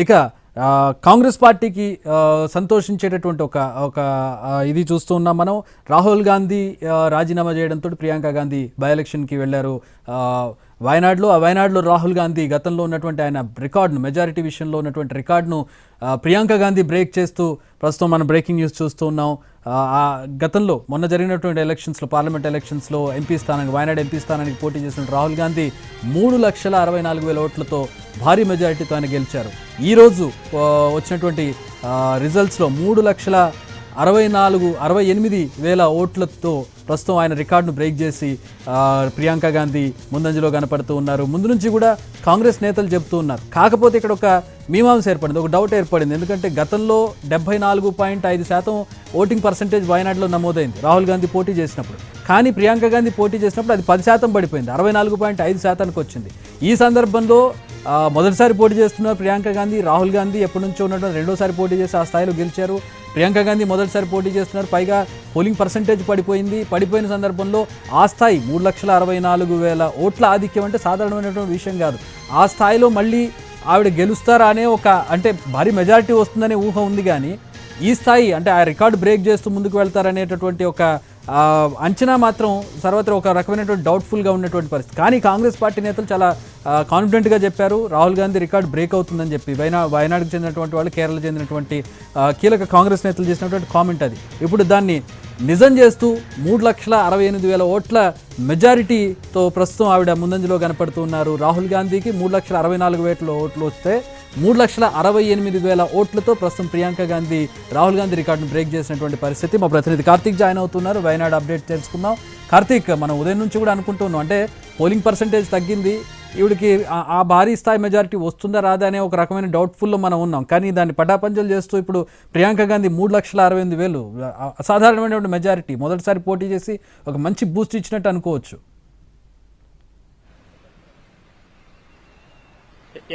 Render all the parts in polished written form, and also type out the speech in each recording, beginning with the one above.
ఇక కాంగ్రెస్ పార్టీకి సంతోషించేటటువంటి ఒక ఒక ఇది చూస్తూ ఉన్నాం మనం. రాహుల్ గాంధీ రాజీనామా చేయడంతో ప్రియాంక గాంధీ బై ఎలక్షన్కి వెళ్ళారు వయనాడులో. ఆ వయనాడులో రాహుల్ గాంధీ గతంలో ఉన్నటువంటి ఆయన రికార్డును, మెజారిటీ విషయంలో ఉన్నటువంటి రికార్డును ప్రియాంక గాంధీ బ్రేక్ చేస్తూ ప్రస్తుతం మనం బ్రేకింగ్ న్యూస్ చూస్తూ ఉన్నాం. గతంలో మొన్న జరిగినటువంటి ఎలక్షన్స్లో, పార్లమెంట్ ఎలక్షన్స్లో ఎంపీ స్థానానికి, వయనాడు ఎంపీ స్థానానికి పోటీ చేసిన రాహుల్ గాంధీ 3,64,000 ఓట్లతో భారీ మెజారిటీతో ఆయన గెలిచారు. ఈరోజు వచ్చినటువంటి రిజల్ట్స్లో 3,68,000 ఓట్లతో ప్రస్తుతం ఆయన రికార్డును బ్రేక్ చేసి ప్రియాంక గాంధీ ముందంజలో కనపడుతూ ఉన్నారు. ముందు నుంచి కూడా కాంగ్రెస్ నేతలు చెబుతూ ఉన్నారు. కాకపోతే ఇక్కడ ఒక మీమాంస ఏర్పడింది, ఒక డౌట్ ఏర్పడింది. ఎందుకంటే గతంలో 74.5% ఓటింగ్ పర్సెంటేజ్ వయనాడులో నమోదైంది రాహుల్ గాంధీ పోటీ చేసినప్పుడు. కానీ ప్రియాంక గాంధీ పోటీ చేసినప్పుడు అది 10% పడిపోయింది, 64.5%కి వచ్చింది. ఈ సందర్భంలో మొదటిసారి పోటీ చేస్తున్నారు ప్రియాంక గాంధీ. రాహుల్ గాంధీ ఎప్పటి నుంచో ఉన్నటువంటి రెండోసారి పోటీ చేసి ఆ స్థాయిలో గెలిచారు. ప్రియాంక గాంధీ మొదటిసారి పోటీ చేస్తున్నారు, పైగా పోలింగ్ పర్సెంటేజ్ పడిపోయిన సందర్భంలో ఆ స్థాయి 3,64,000 ఓట్ల ఆధిక్యం అంటే సాధారణమైనటువంటి విషయం కాదు. ఆ స్థాయిలో మళ్ళీ ఆవిడ గెలుస్తారా అనే ఒక, అంటే భారీ మెజారిటీ వస్తుందనే ఊహ ఉంది. కానీ ఈ స్థాయి అంటే ఆ రికార్డు బ్రేక్ చేస్తూ ముందుకు వెళ్తారనేటటువంటి ఒక అంచనా మాత్రం సర్వత్రా ఒక రకమైనటువంటి డౌట్ఫుల్గా ఉన్నటువంటి పరిస్థితి. కానీ కాంగ్రెస్ పార్టీ నేతలు చాలా కాన్ఫిడెంట్గా చెప్పారు రాహుల్ గాంధీ రికార్డు బ్రేక్ అవుతుందని చెప్పి. వయనాడుకు చెందినటువంటి వాళ్ళు, కేరళ చెందినటువంటి కీలక కాంగ్రెస్ నేతలు చేసినటువంటి కామెంట్ అది. ఇప్పుడు దాన్ని నిజం చేస్తూ 3,68,000 ఓట్ల మెజారిటీతో ప్రస్తుతం ఆవిడ ముందంజలో కనపడుతూ ఉన్నారు. రాహుల్ గాంధీకి 3,64,000 ఓట్లు వస్తే 3,68,000 ఓట్లతో ప్రస్తుతం ప్రియాంక గాంధీ రాహుల్ గాంధీ రికార్డును బ్రేక్ చేసినటువంటి పరిస్థితి. మా ప్రతినిధి కార్తీక్ జాయిన్ అవుతున్నారు. వయనాడు అప్డేట్ తెలుసుకుందాం. కార్తీక్, మనం ఉదయం నుంచి కూడా అనుకుంటున్నాం, అంటే పోలింగ్ పర్సెంటేజ్ తగ్గింది, ఈవిడికి ఆ భారీ స్థాయి మెజారిటీ వస్తుందా రాదా అనే ఒక రకమైన డౌట్ఫుల్లో మనం ఉన్నాం. కానీ దాన్ని పటాపంచలు చేస్తూ ఇప్పుడు ప్రియాంక గాంధీ 3,68,000 అసాధారణమైనటువంటి మెజారిటీ, మొదటిసారి పోటీ చేసి ఒక మంచి బూస్ట్ ఇచ్చినట్టు అనుకోవచ్చు.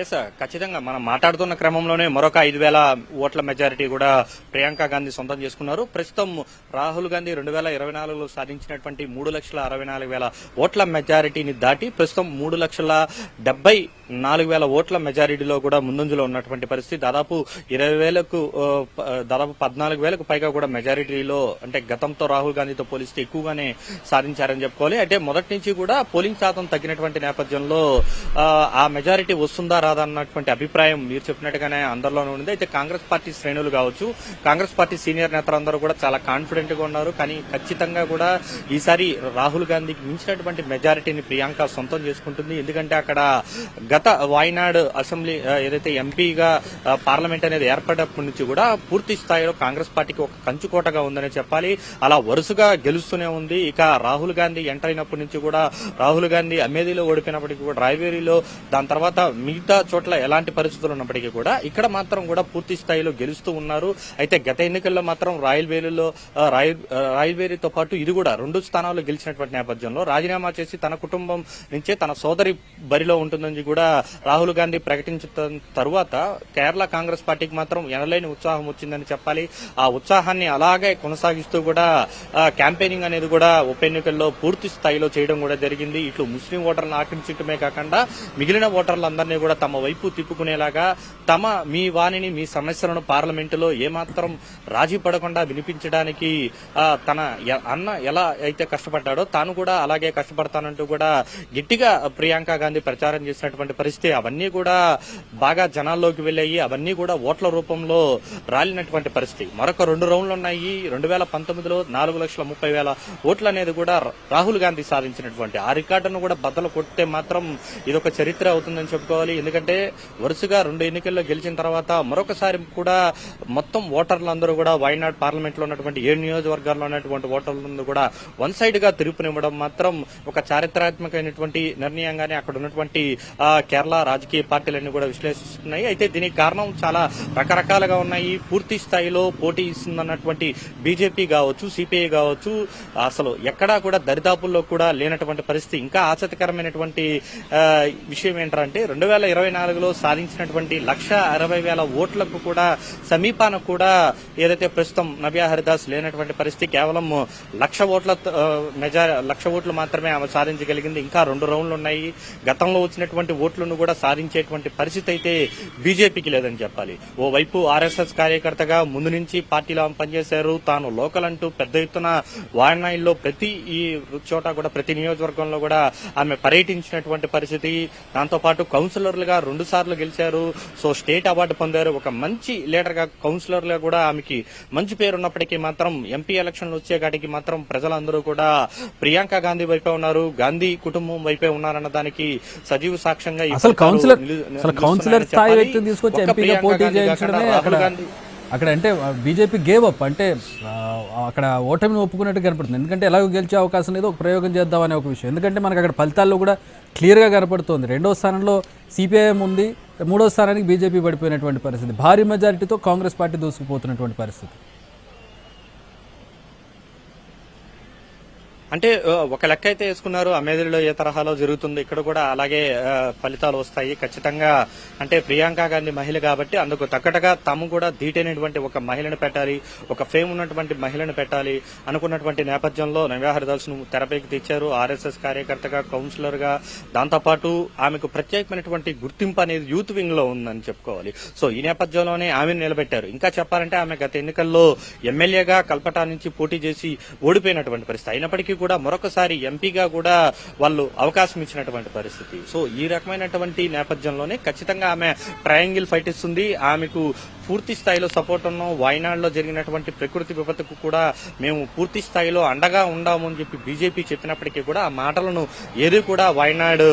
ఎస్, ఖచ్చితంగా మనం మాట్లాడుతున్న క్రమంలోనే మరొక 5,000 ఓట్ల మెజారిటీ కూడా ప్రియాంక గాంధీ సొంతం చేసుకున్నారు. ప్రస్తుతం రాహుల్ గాంధీ 2024లో సాధించినటువంటి 3,64,000 ఓట్ల మెజారిటీని దాటి ప్రస్తుతం 3,74,000 ఓట్ల మెజారిటీలో కూడా ముందంజలో ఉన్నటువంటి పరిస్థితి. దాదాపు 14,000కు పైగా కూడా మెజారిటీలో, అంటే గతంతో రాహుల్ గాంధీతో పోలిస్తే ఎక్కువగానే సాధించారని చెప్పుకోవాలి. అంటే మొదటి నుంచి కూడా పోలింగ్ శాతం తగ్గినటువంటి నేపథ్యంలో ఆ మెజారిటీ వస్తుందా రాదా అన్నటువంటి అభిప్రాయం మీరు చెప్పినట్టుగానే అందరిలోనే ఉంది. అయితే కాంగ్రెస్ పార్టీ శ్రేణులు కావచ్చు, కాంగ్రెస్ పార్టీ సీనియర్ నేతలందరూ కూడా చాలా కాన్ఫిడెంట్ గా ఉన్నారు. కానీ ఖచ్చితంగా కూడా ఈసారి రాహుల్ గాంధీకి మించినటువంటి మెజారిటీని ప్రియాంక సొంతం చేసుకుంటుంది. ఎందుకంటే అక్కడ గత వాయనాడు అసెంబ్లీ ఏదైతే ఎంపీగా పార్లమెంట్ అనేది ఏర్పడినప్పటి నుంచి కూడా పూర్తి స్థాయిలో కాంగ్రెస్ పార్టీకి ఒక కంచుకోటగా ఉందనే చెప్పాలి. అలా వరుసగా గెలుస్తూనే ఉంది. ఇక రాహుల్ గాంధీ ఎంటర్ అయినప్పటి నుంచి కూడా, రాహుల్ గాంధీ అమేథీలో ఓడిపోయినప్పటికీ కూడా, రాయ్బేరీలో, దాని తర్వాత మిగతా చోట్ల ఎలాంటి పరిస్థితులు ఉన్నప్పటికీ కూడా ఇక్కడ మాత్రం కూడా పూర్తి స్థాయిలో గెలుస్తూ ఉన్నారు. అయితే గత ఎన్నికల్లో మాత్రం రాయల్బేరీతో పాటు ఇది కూడా 2 స్థానాల్లో గెలిచినటువంటి నేపథ్యంలో రాజీనామా చేసి తన కుటుంబం నుంచే తన సోదరి బరిలో ఉంటుందని కూడా రాహుల్ గాంధీ ప్రకటించిన తరువాత కేరళ కాంగ్రెస్ పార్టీకి మాత్రం ఎనలేని ఉత్సాహం వచ్చిందని చెప్పాలి. ఆ ఉత్సాహాన్ని అలాగే కొనసాగిస్తూ కూడా క్యాంపెయినింగ్ అనేది కూడా ఉప ఎన్నికల్లో పూర్తి స్థాయిలో చేయడం కూడా జరిగింది. ఇట్లు ముస్లిం ఓటర్లను ఆకర్షించడమే కాకుండా మిగిలిన ఓటర్లందరినీ కూడా తమ వైపు తిప్పుకునేలాగా మీ వాణిని, మీ సమస్యలను పార్లమెంటులో ఏమాత్రం రాజీ పడకుండా వినిపించడానికి తన అన్న ఎలా అయితే కష్టపడ్డాడో తాను కూడా అలాగే కష్టపడతానంటూ కూడా గట్టిగా ప్రియాంక గాంధీ ప్రచారం చేసినటువంటి పరిస్థితి. అవన్నీ కూడా బాగా జనాల్లోకి వెళ్ళాయి. అవన్నీ కూడా ఓట్ల రూపంలో రాలినటువంటి పరిస్థితి. మరొక 2 రౌండ్లు ఉన్నాయి. 2019లో 4,30,000 ఓట్లు అనేది కూడా రాహుల్ గాంధీ సాధించినటువంటి ఆ రికార్డును కూడా బద్దలు కొట్టే మాత్రం ఇదొక చరిత్ర అవుతుందని చెప్పుకోవాలి. ఎందుకంటే వరుసగా 2 ఎన్నికల్లో గెలిచిన తర్వాత మరొకసారి కూడా మొత్తం ఓటర్లందరూ కూడా వయనాడ్ పార్లమెంట్ లో ఉన్నటువంటి 7 నియోజకవర్గాల్లో ఉన్నటువంటి ఓటర్లందరూ కూడా వన్ సైడ్ గా తిరుపునివ్వడం మాత్రం ఒక చారిత్రాత్మకమైనటువంటి నిర్ణయంగానే అక్కడ ఉన్నటువంటి కేరళ రాజకీయ పార్టీలన్నీ కూడా విశ్లేషిస్తున్నాయి. అయితే దీనికి కారణం చాలా రకరకాలుగా ఉన్నాయి. పూర్తి స్థాయిలో పోటీ ఇస్తుందన్నటువంటి బీజేపీ కావచ్చు, సిపిఐ కావచ్చు, అసలు ఎక్కడా కూడా దరిదాపుల్లో కూడా లేనటువంటి పరిస్థితి. ఇంకా ఆసక్తికరమైనటువంటి విషయం ఏంటంటే 2024 2024లో సాధించినటువంటి 1,60,000 ఓట్లకు కూడా సమీపాన కూడా ఏదైతే ప్రస్తుతం నవ్యా హరిదాస్ లేనటువంటి పరిస్థితి, కేవలం 1,00,000 ఓట్లు మాత్రమే ఆమె సాధించగలిగింది. ఇంకా 2 రౌండ్లు ఉన్నాయి. గతంలో వచ్చినటువంటి ఓట్లను కూడా సాధించేటువంటి పరిస్థితి అయితే బీజేపీకి లేదని చెప్పాలి. ఓవైపు ఆర్ఎస్ఎస్ కార్యకర్తగా ముందు నుంచి పార్టీలో ఆమె పనిచేశారు. తాను లోకల్ అంటూ పెద్ద ఎత్తున వారణాయిలో ప్రతి ఈ చోట కూడా ప్రతి నియోజకవర్గంలో కూడా ఆమె పర్యటించినటువంటి పరిస్థితి. దాంతోపాటు కౌన్సిలర్లుగా 2 సార్లు గెలిచారు. సో స్టేట్ అవార్డు పొందారు. ఒక మంచి లీడర్ గా కౌన్సిలర్గా కూడా ఆమెకి మంచి పేరు ఉన్నప్పటికీ మాత్రం ఎంపీ ఎలక్షన్లు వచ్చేకాటికి మాత్రం ప్రజలందరూ కూడా ప్రియాంక గాంధీ వైపే ఉన్నారు, గాంధీ కుటుంబం వైపే ఉన్నారన్న దానికి సజీవ సాక్ష్యంగా అసలు కౌన్సిలర్ స్థాయి వ్యక్తిని తీసుకొచ్చి ఎంపీగా పోటీ చేయించడమే అక్కడ అంటే బీజేపీ గేవ్ అప్, అంటే అక్కడ ఓటమిని ఒప్పుకున్నట్టు కనపడుతుంది. ఎందుకంటే ఎలాగో గెలిచే అవకాశం లేదు, ఒక ప్రయోగం చేద్దామనే ఒక విషయం. ఎందుకంటే మనకు అక్కడ ఫలితాల్లో కూడా క్లియర్గా కనపడుతుంది. 2వ స్థానంలో సిపిఐఎం ఉంది, 3వ స్థానానికి బీజేపీ పడిపోయినటువంటి పరిస్థితి. భారీ మెజారిటీతో కాంగ్రెస్ పార్టీ దూసుకుపోతున్నటువంటి పరిస్థితి. అంటే ఒక లెక్క అయితే వేసుకున్నారు, అమేధిలో ఏ తరహాలో జరుగుతుంది, ఇక్కడ కూడా అలాగే ఫలితాలు వస్తాయి ఖచ్చితంగా. అంటే ప్రియాంక గాంధీ మహిళ కాబట్టి అందుకు తగ్గట్టుగా తాము కూడా ధీటైనటువంటి ఒక మహిళను పెట్టాలి, ఒక ఫేమ్ ఉన్నటువంటి మహిళను పెట్టాలి అనుకున్నటువంటి నేపథ్యంలో నవ్యా హరిదాస్ ను తెరపైకి తెచ్చారు. ఆర్ఎస్ఎస్ కార్యకర్తగా, కౌన్సిలర్ గా, దాంతోపాటు ఆమెకు ప్రత్యేకమైనటువంటి గుర్తింపు అనేది యూత్ వింగ్ లో ఉందని చెప్పుకోవాలి. సో ఈ నేపథ్యంలోనే ఆమెను నిలబెట్టారు. ఇంకా చెప్పాలంటే ఆమె గత ఎన్నికల్లో ఎమ్మెల్యేగా కల్పటా నుంచి పోటీ చేసి ఓడిపోయినటువంటి పరిస్థితి. అయినప్పటికీ కూడా మరొకసారి ఎంపీగా కూడా వాళ్ళు అవకాశం ఇచ్చినటువంటి పరిస్థితి. సో ఈ రకమైనటువంటి నేపథ్యంలోనే ఖచ్చితంగా ఆమె ట్రయాంగిల్ ఫైట్ ఇస్తుంది. ఆమెకు పూర్తి స్థాయిలో సపోర్ట్ ఉన్నాం. వాయనాడులో జరిగినటువంటి ప్రకృతి విపత్తుకు కూడా మేము పూర్తి స్థాయిలో అండగా ఉండాము అని చెప్పి బీజేపీ చెప్పినప్పటికీ కూడా ఆ మాటలను ఏది కూడా వాయనాడు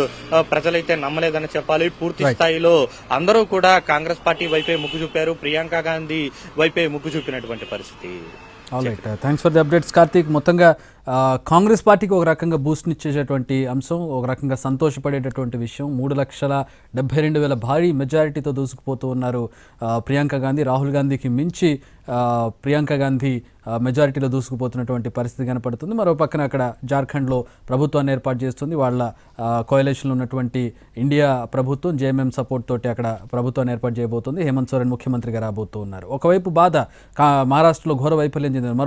ప్రజలైతే నమ్మలేదని చెప్పాలి. పూర్తి స్థాయిలో అందరూ కూడా కాంగ్రెస్ పార్టీ వైపే మొగ్గు చూపారు, ప్రియాంక గాంధీ వైపే మొగ్గు చూపినటువంటి పరిస్థితి. Alright, thanks for the updates Karthik. మొత్తంగా కాంగ్రెస్ పార్టీకి ఒక రకంగా బూస్ట్ ఇచ్చేటటువంటి అంశం, ఒక రకంగా సంతోషపడేటటువంటి విషయం. 3,72,000 భారీ మెజారిటీతో దూసుకుపోతూ ఉన్నారు ప్రియాంక గాంధీ. రాహుల్ గాంధీకి మించి ప్రియాంక గాంధీ మెజారిటీలో దూసుకుపోతున్నటువంటి పరిస్థితి కనపడుతుంది. మరో పక్కన అక్కడ జార్ఖండ్లో ప్రభుత్వాన్ని ఏర్పాటు చేస్తుంది. వాళ్ళ కోయలేషన్లో ఉన్నటువంటి ఇండియా ప్రభుత్వం జేఎంఎం సపోర్ట్ తోటి అక్కడ ప్రభుత్వాన్ని ఏర్పాటు చేయబోతుంది. హేమంత్ సోరెన్ ముఖ్యమంత్రిగా రాబోతూ ఉన్నారు. ఒకవైపు బాధ, మహారాష్ట్రలో ఘోర వైఫల్యం చెందింది.